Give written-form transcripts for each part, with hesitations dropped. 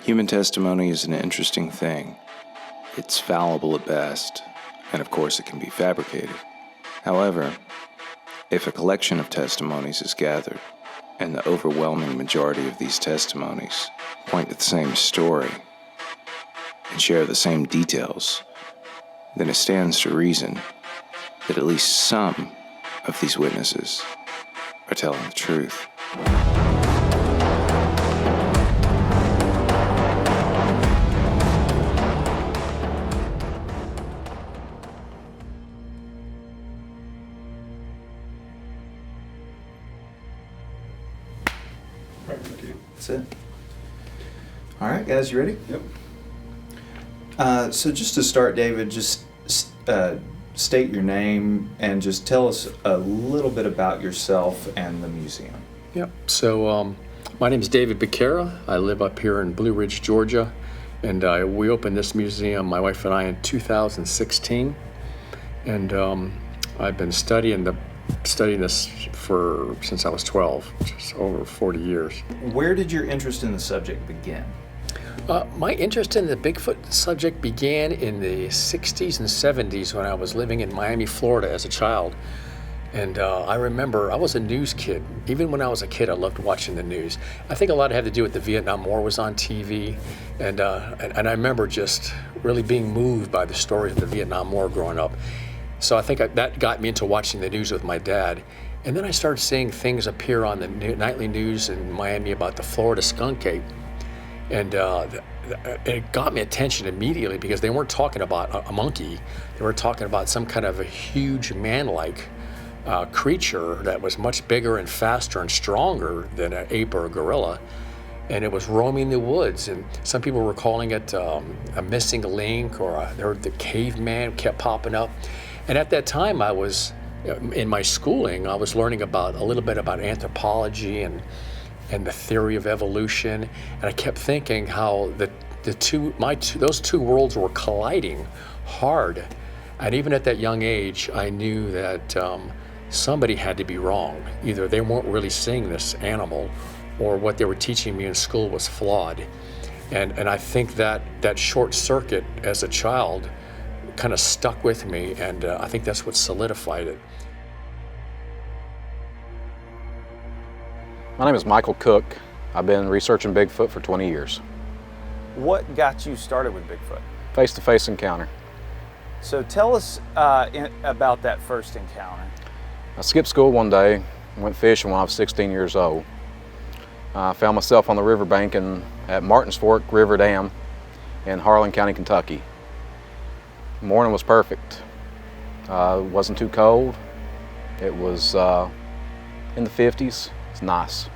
Human testimony is an interesting thing. It's fallible at best, and of course it can be fabricated. However, if a collection of testimonies is gathered, and the overwhelming majority of these testimonies point to the same story and share the same details, then it stands to reason that at least some of these witnesses are telling the truth. That's it. All right, guys, you ready? Yep. So just to start, David, just state your name and just tell us a little bit about yourself and the museum. Yep. So my name is David Bakara. I live up here in Blue Ridge, Georgia, and we opened this museum, my wife and I, in 2016. And I've been studying this since I was 12, just over 40 years. Where did your interest in the subject begin? My interest in the Bigfoot subject began in the 60s and 70s when I was living in Miami, Florida as a child. And I remember I was a news kid. Even when I was a kid, I loved watching the news. I think a lot had to do with the Vietnam War was on TV. And I remember just really being moved by the stories of the Vietnam War growing up. So I think that got me into watching the news with my dad. And then I started seeing things appear on the nightly news in Miami about the Florida skunk ape. And it got my attention immediately because they weren't talking about a monkey. They were talking about some kind of a huge man-like creature that was much bigger and faster and stronger than an ape or a gorilla. And it was roaming the woods. And some people were calling it a missing link, or the caveman kept popping up. And at that time, I was, in my schooling, I was learning a little bit about anthropology and the theory of evolution, and I kept thinking how those two worlds were colliding hard. And even at that young age, I knew that somebody had to be wrong. Either they weren't really seeing this animal, or what they were teaching me in school was flawed. And I think that short circuit as a child kind of stuck with me, and I think that's what solidified it. My name is Michael Cook. I've been researching Bigfoot for 20 years. What got you started with Bigfoot? Face-to-face encounter. So tell us about that first encounter. I skipped school one day, went fishing when I was 16 years old. I found myself on the riverbank at Martins Fork River Dam in Harlan County, Kentucky. The morning was perfect. It wasn't too cold. It was in the 50s. It's nice.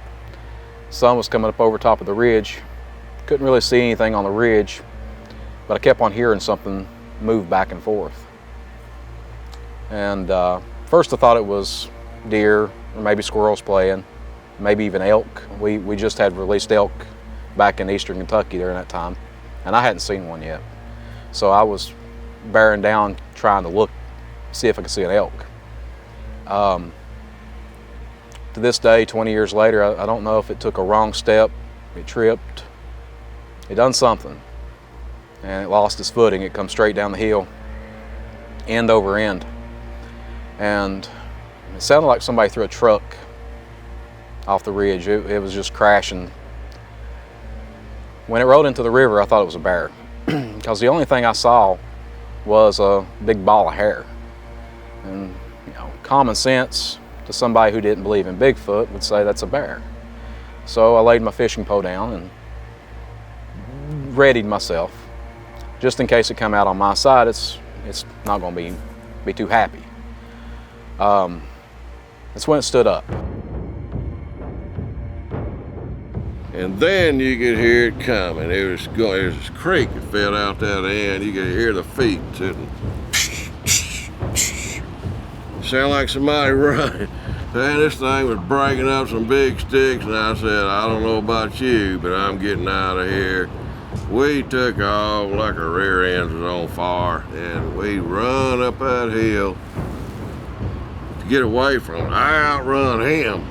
Sun was coming up over top of the ridge. Couldn't really see anything on the ridge, but I kept on hearing something move back and forth. And first I thought it was deer or maybe squirrels playing, maybe even elk. We just had released elk back in eastern Kentucky during that time, and I hadn't seen one yet. So I was bearing down trying to look, see if I could see an elk. To this day, 20 years later, I don't know if it took a wrong step, it tripped, it done something, and it lost its footing. It come straight down the hill, end over end. And it sounded like somebody threw a truck off the ridge. It was just crashing. When it rolled into the river, I thought it was a bear, because the only thing I saw was a big ball of hair. And common sense to somebody who didn't believe in Bigfoot would say that's a bear. So I laid my fishing pole down and readied myself. Just in case it come out on my side, it's not going to be too happy. That's when it stood up. And then you could hear it coming. It was this creek that fell out that end. You could hear the feet sitting. Sound like somebody running. Man, this thing was breaking up some big sticks, and I said, I don't know about you, but I'm getting out of here. We took off like our rear ends was on fire, and we run up that hill to get away from it. I outrun him.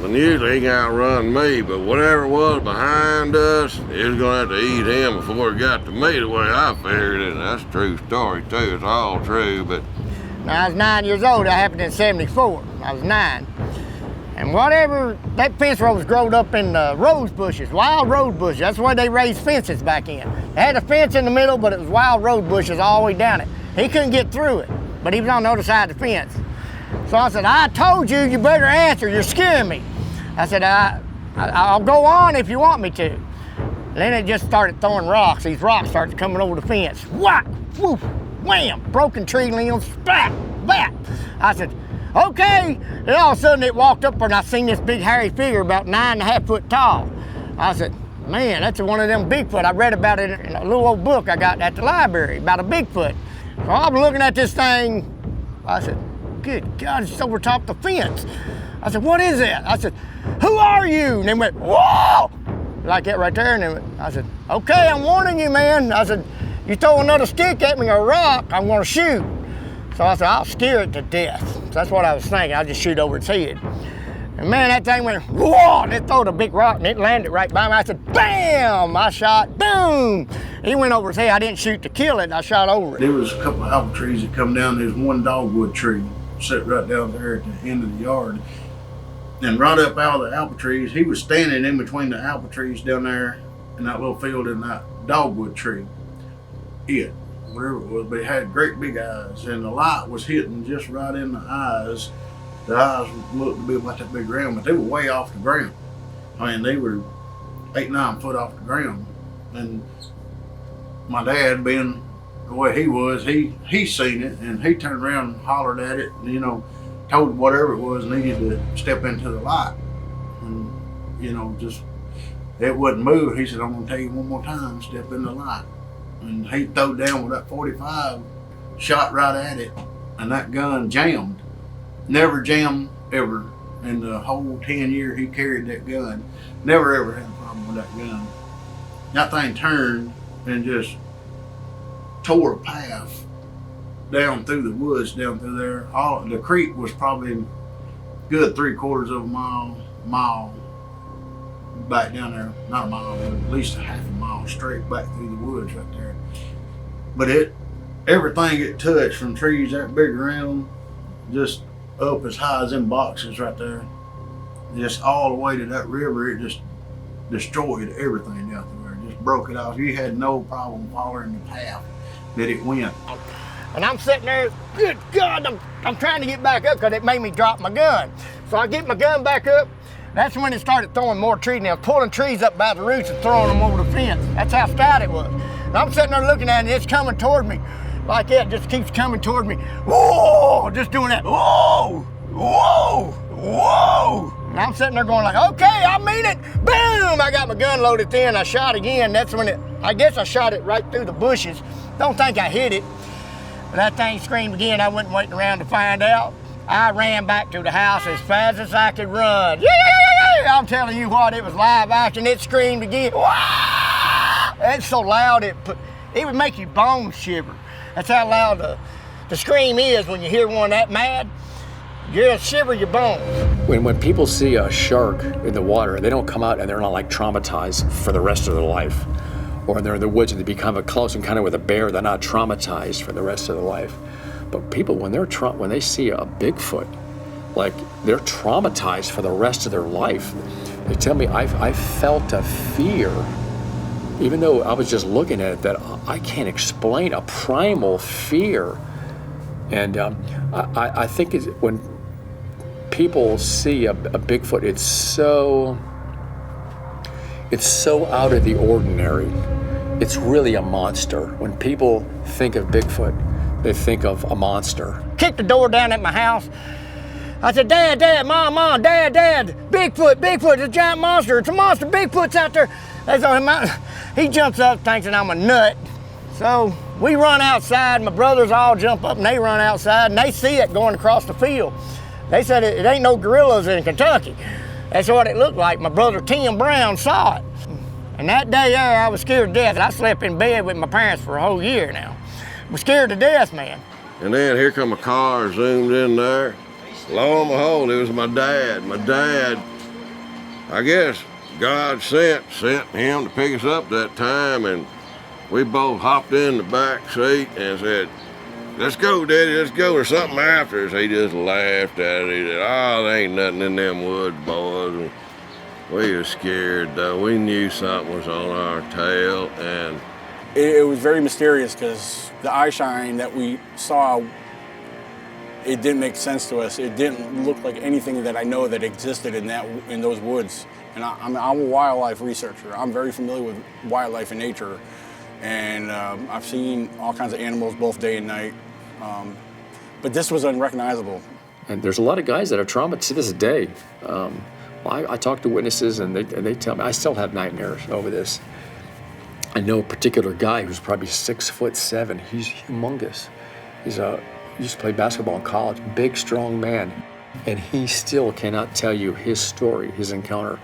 And usually he can outrun me, but whatever was behind us, it was gonna have to eat him before it got to me, the way I figured it. And that's a true story too, it's all true, but. When I was 9 years old, that happened in '74. I was 9. And whatever, that fence row was growed up in rose bushes, wild rose bushes. That's the way they raised fences back in. They had a fence in the middle, but it was wild rose bushes all the way down it. He couldn't get through it, but he was on the other side of the fence. So I said, I told you, you better answer, you're scaring me. I said, I'll go on if you want me to. And then it just started throwing rocks. These rocks started coming over the fence. Whack, woof, wham, broken tree limbs, splat, bat. I said, okay. And all of a sudden it walked up and I seen this big hairy figure about 9.5 foot tall. I said, man, that's one of them Bigfoot. I read about it in a little old book I got at the library about a Bigfoot. So I was looking at this thing. I said, good God, it's over top the fence. I said, what is that? I said, who are you? And they went, whoa! Like that right there. And they went, I said, okay, I'm warning you, man. I said, you throw another stick at me or a rock, I'm gonna shoot. So I said, I'll scare it to death. So that's what I was thinking. I'll just shoot over its head. And man, that thing went, whoa, and it threw a big rock and it landed right by me. I said, bam! I shot, boom! He went over his head. I didn't shoot to kill it, I shot over it. There was a couple of apple trees that come down. There's one dogwood tree set right down there at the end of the yard. And right up out of the apple trees, he was standing in between the apple trees down there in that little field in that dogwood tree. Whatever it was, but it had great big eyes, and the light was hitting just right in the eyes. The eyes looked to be about that big round, but they were way off the ground. I mean, they were 8-9 foot off the ground. And my dad, being the way he was, he seen it, and he turned around and hollered at it, and, you know, told whatever it was needed to step into the light. And, you know, just, it wouldn't move. He said, I'm gonna tell you one more time, step in the light. And he threw down with that 45, shot right at it, and that gun jammed. Never jammed ever in the whole 10 years he carried that gun. Never ever had a problem with that gun. That thing turned and just tore a path down through the woods, down through there. The creek was probably good 3/4 of a mile back down there. Not a mile, but at least a half a mile straight back through the woods right there. But everything it touched, from trees that big around, just up as high as them boxes right there, just all the way to that river, it just destroyed everything down through there. Just broke it off. You had no problem following the path that it went. And I'm sitting there, good God, I'm trying to get back up because it made me drop my gun. So I get my gun back up. That's when it started throwing more trees. Now, pulling trees up by the roots and throwing them over the fence. That's how stout it was. And I'm sitting there looking at it, and it's coming toward me. Like that, just keeps coming toward me. Whoa, just doing that, whoa, whoa, whoa. And I'm sitting there going like, okay, I mean it. Boom, I got my gun loaded in, I shot again. That's when I guess I shot it right through the bushes. Don't think I hit it. But that thing screamed again. I wasn't waiting around to find out. I ran back to the house as fast as I could run. Yeah! I'm telling you what, it was live action. It screamed again. Wah! It's so loud, it would make your bones shiver. That's how loud the scream is when you hear one that mad. You'll shiver your bones. When people see a shark in the water, they don't come out and they're not like traumatized for the rest of their life. Or they're in the woods and they become a close encounter with a bear, they're not traumatized for the rest of their life. But people, when they see a Bigfoot, like they're traumatized for the rest of their life. They tell me, I felt a fear, even though I was just looking at it, that I can't explain, a primal fear. And I think when people see a Bigfoot, it's so out of the ordinary. It's really a monster. When people think of Bigfoot, they think of a monster. Kicked the door down at my house. I said, Dad, Mom, Dad, Bigfoot, it's a giant monster. It's a monster, Bigfoot's out there. He jumps up thinking I'm a nut. So we run outside, my brothers all jump up and they run outside and they see it going across the field. They said it ain't no gorillas in Kentucky. That's what it looked like. My brother Tim Brown saw it. And that day there, I was scared to death. I slept in bed with my parents for a whole year now. I was scared to death, man. And then here come a car zoomed in there. Lo and behold, it was my dad. My dad I guess God sent him to pick us up that time, and we both hopped in the back seat and said, "Let's go, Daddy, let's go. There's something after us." He just laughed at it. He said, "Oh, there ain't nothing in them woods, boys." And we were scared, though. We knew something was on our tail, and it was very mysterious because the eye shine that we saw, it didn't make sense to us. It didn't look like anything that I know that existed in those woods. And I'm a wildlife researcher. I'm very familiar with wildlife and nature, and I've seen all kinds of animals both day and night. But this was unrecognizable. And there's a lot of guys that are traumatized to this day. I talk to witnesses, and they tell me I still have nightmares over this. I know a particular guy who's probably 6'7". He's humongous. He used to play basketball in college, big, strong man. And he still cannot tell you his story, his encounter,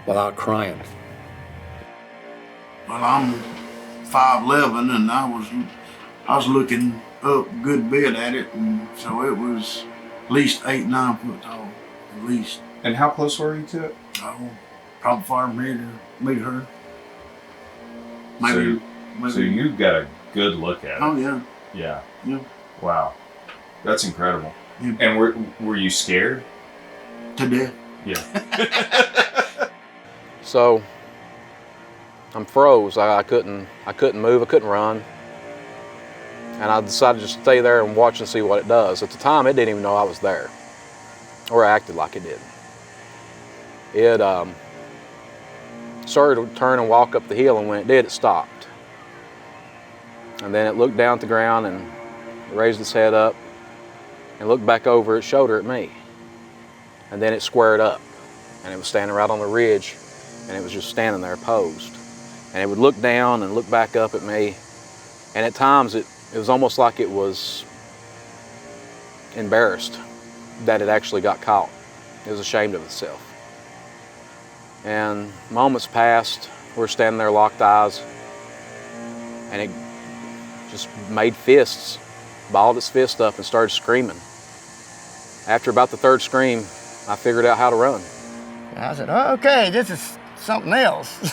without crying. Well, I'm 5'11", and I was looking up a good bit at it, and so it was at least 8-9 foot tall, at least. And how close were you to it? Oh, probably far from here to meet her. Maybe. So you got a good look at it. Oh yeah. Yeah. Yeah. Wow. That's incredible. Yeah. And were you scared? To death. Yeah. So I'm froze. I couldn't move. I couldn't run. And I decided to just stay there and watch and see what it does. At the time, it didn't even know I was there, or acted like it did. It started to turn and walk up the hill, and when it did, it stopped. And then it looked down at the ground and raised its head up and looked back over its shoulder at me. And then it squared up, and it was standing right on the ridge, and it was just standing there posed. And it would look down and look back up at me, and at times it was almost like it was embarrassed that it actually got caught. It was ashamed of itself. And moments passed, we're standing there locked eyes, and it just made fists, balled its fist up and started screaming. After about the third scream, I figured out how to run. I said, oh, okay, this is something else.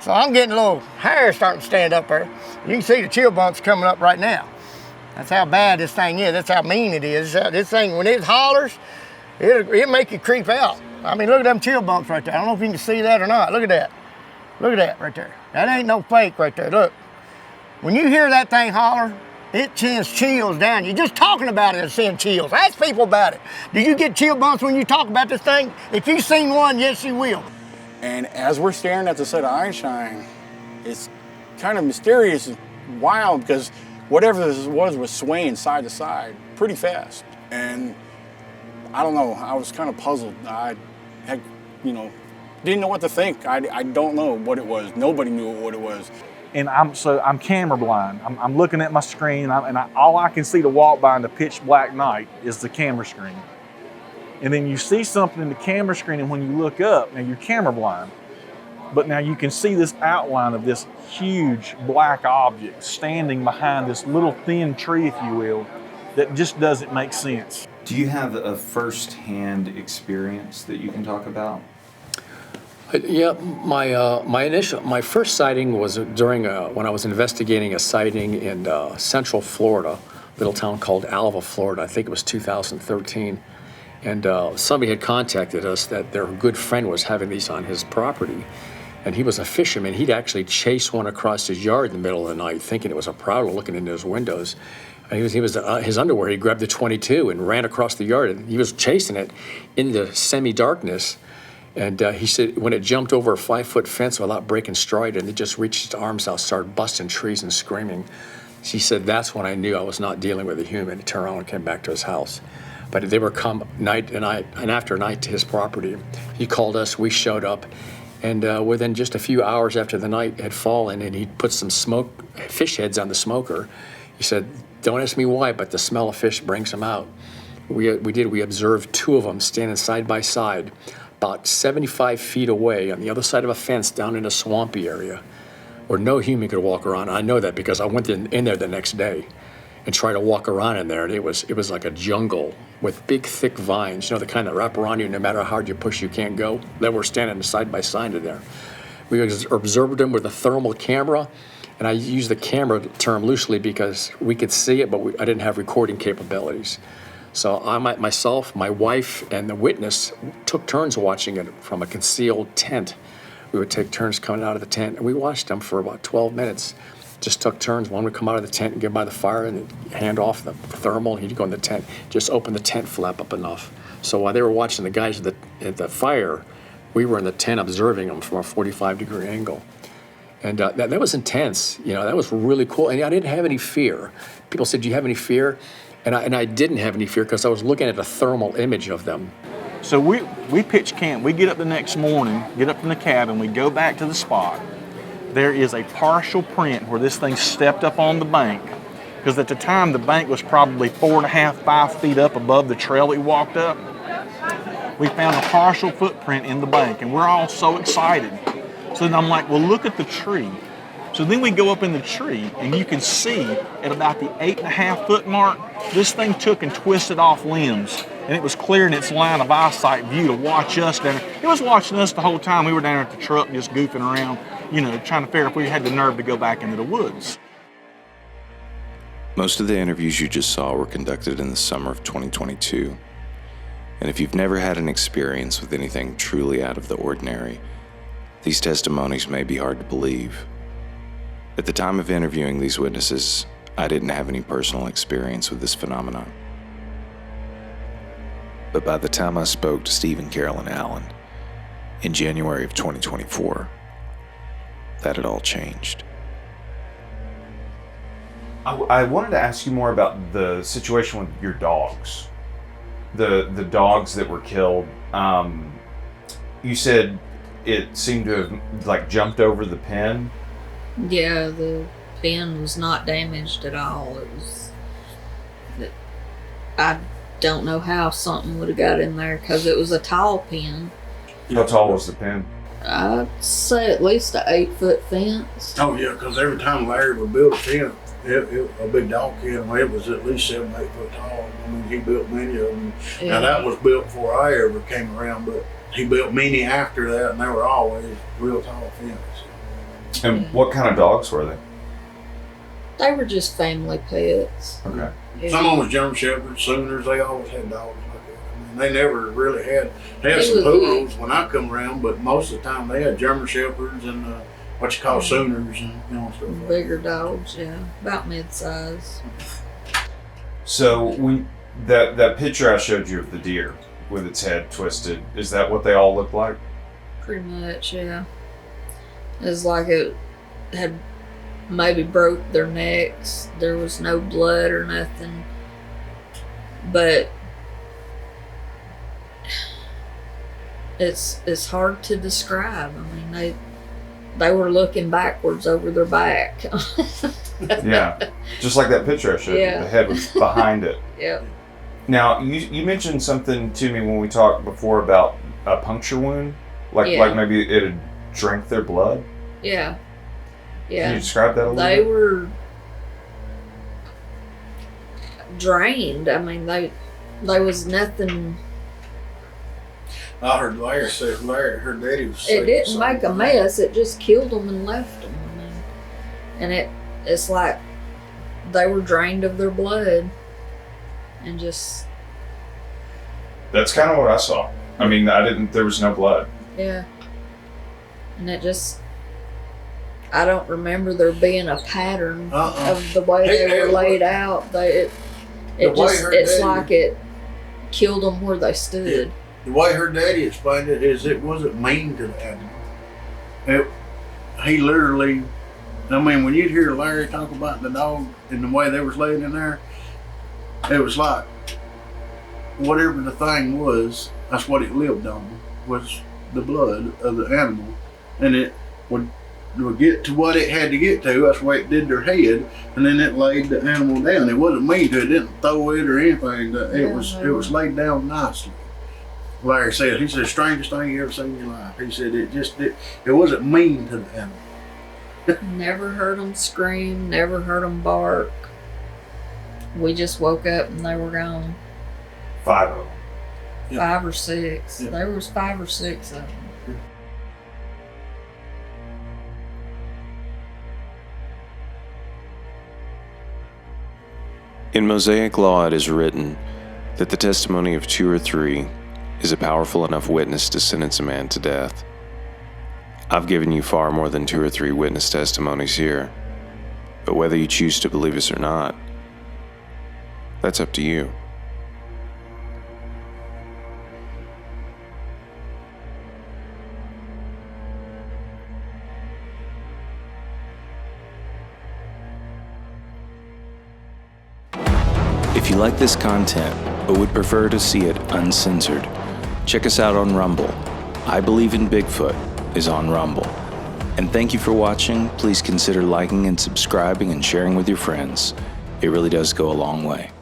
So I'm getting a little hair starting to stand up there. You can see the chill bumps coming up right now. That's how bad this thing is. That's how mean it is. This thing, when it hollers, it'll make you creep out. I mean, look at them chill bumps right there. I don't know if you can see that or not. Look at that. Look at that right there. That ain't no fake right there. Look. When you hear that thing holler, it sends chills down. You're just talking about it, it sends chills. Ask people about it. Do you get chill bumps when you talk about this thing? If you've seen one, yes, you will. And as we're staring at the set of eye shine, it's kind of mysterious and wild because whatever this was swaying side to side pretty fast. And I don't know, I was kind of puzzled. I had, didn't know what to think. I don't know what it was. Nobody knew what it was. And I'm camera blind. I'm looking at my screen, all I can see to walk by in the pitch black night is the camera screen. And then you see something in the camera screen, and when you look up, now you're camera blind, but now you can see this outline of this huge black object standing behind this little thin tree, if you will, that just doesn't make sense. Do you have a first-hand experience that you can talk about? Yeah, my first sighting was during when I was investigating a sighting in Central Florida, a little town called Alva, Florida. I think it was 2013. And somebody had contacted us that their good friend was having these on his property. And he was a fisherman. He'd actually chased one across his yard in the middle of the night, thinking it was a prowler looking into his windows. And he was his underwear. He grabbed the .22 and ran across the yard. And he was chasing it in the semi-darkness. And he said when it jumped over a 5-foot fence without breaking stride, and it just reached its arms out, started busting trees and screaming. He said that's when I knew I was not dealing with a human. He turned around and came back to his house. But they were come night and after night to his property. He called us, we showed up, and within just a few hours after the night had fallen and he put some fish heads on the smoker, he said, don't ask me why, but the smell of fish brings them out. We observed 2 of them standing side by side, about 75 feet away on the other side of a fence down in a swampy area where no human could walk around. I know that because I went in there the next day. and try to walk around in there. And it was like a jungle with big, thick vines, the kind that wrap around you no matter how hard you push, you can't go. They were standing side by side in there. We observed them with a thermal camera, and I use the camera term loosely because we could see it, but I didn't have recording capabilities. So myself, my wife, and the witness took turns watching it from a concealed tent. We would take turns coming out of the tent, and we watched them for about 12 minutes. Just took turns. One would come out of the tent and get by the fire and hand off the thermal. He'd go in the tent, just open the tent flap up enough. So while they were watching the guys at the fire, we were in the tent observing them from a 45-degree angle. And that was intense. That was really cool. And I didn't have any fear. People said, "Do you have any fear?" And I didn't have any fear because I was looking at a thermal image of them. So we pitch camp. We get up the next morning, get up in the cabin, we go back to the spot. There is a partial print where this thing stepped up on the bank, because at the time the bank was probably 4.5, 5 feet up above the trail we walked up. We found a partial footprint in the bank, and we're all so excited. So then I'm like, well, look at the tree. So then we go up in the tree, and you can see at about the 8.5 foot mark, this thing took and twisted off limbs, and it was clearing its line of eyesight view to watch us down there. It was watching us the whole time. We were down there at the truck just goofing around, trying to figure if we had the nerve to go back into the woods. Most of the interviews you just saw were conducted in the summer of 2022. And if you've never had an experience with anything truly out of the ordinary, these testimonies may be hard to believe. At the time of interviewing these witnesses, I didn't have any personal experience with this phenomenon. But by the time I spoke to Steve and Carolyn Allen in January of 2024, that had all changed. I wanted to ask you more about the situation with your dogs. The dogs that were killed. You said it seemed to have jumped over the pen. Yeah, the pen was not damaged at all. I don't know how something would have got in there because it was a tall pen. How tall was the pen? I'd say at least an 8-foot fence. Oh yeah, because every time Larry would build a tent, a big dog kennel, it was at least 7, 8 foot tall. I mean, he built many of them. Yeah. Now that was built before I ever came around, but he built many after that, and they were always real tall fences. And what kind of dogs were they? They were just family pets. Okay. Yeah. Some of them was German Shepherds, Sooners. They always had dogs like that. I mean, they never really had. They had some poodles when I come around, but most of the time they had German Shepherds and what you call Sooners and stuff like that. Bigger dogs, yeah, about mid-size. So when that picture I showed you of the deer with its head twisted, is that what they all look like? Pretty much, yeah. It's like it had maybe broke their necks. There was no blood or nothing. But it's hard to describe. I mean, they were looking backwards over their back. Yeah, just like that picture I showed you. The head was behind it. Yep. Now, you mentioned something to me when we talked before about a puncture wound, like maybe it had drank their blood. Yeah. Yeah. Can you describe that a little They bit? were drained. I mean, there was nothing. I heard Larry say, her daddy was It didn't make a mess. It just killed them and left them. I mean, and it's like they were drained of their blood and just. That's kind of what I saw. I mean, there was no blood. Yeah. And it just. I don't remember there being a pattern of the way they were laid out. It's like it killed them where they stood. The way her daddy explained it is it wasn't mean to the animal. He literally, I mean, when you'd hear Larry talk about the dog and the way they was laying in there, it was like whatever the thing was, that's what it lived on, was the blood of the animal. And it would get to what it had to get to. That's the way it did their head, and then it laid the animal down. It wasn't mean to it. It didn't throw it or anything. It was laid down nicely. Larry said, he said, strangest thing you ever seen in your life. He said it wasn't mean to the animal. Never heard them scream, never heard them bark. we just woke up and they were gone. 5 of them. 5 or 6. Yeah. There was 5 or 6 of them. In Mosaic law, it is written that the testimony of 2 or 3 is a powerful enough witness to sentence a man to death. I've given you far more than 2 or 3 witness testimonies here, but whether you choose to believe us or not, that's up to you. If you like this content, but would prefer to see it uncensored, check us out on Rumble. I Believe in Bigfoot is on Rumble. And thank you for watching. Please consider liking and subscribing and sharing with your friends. It really does go a long way.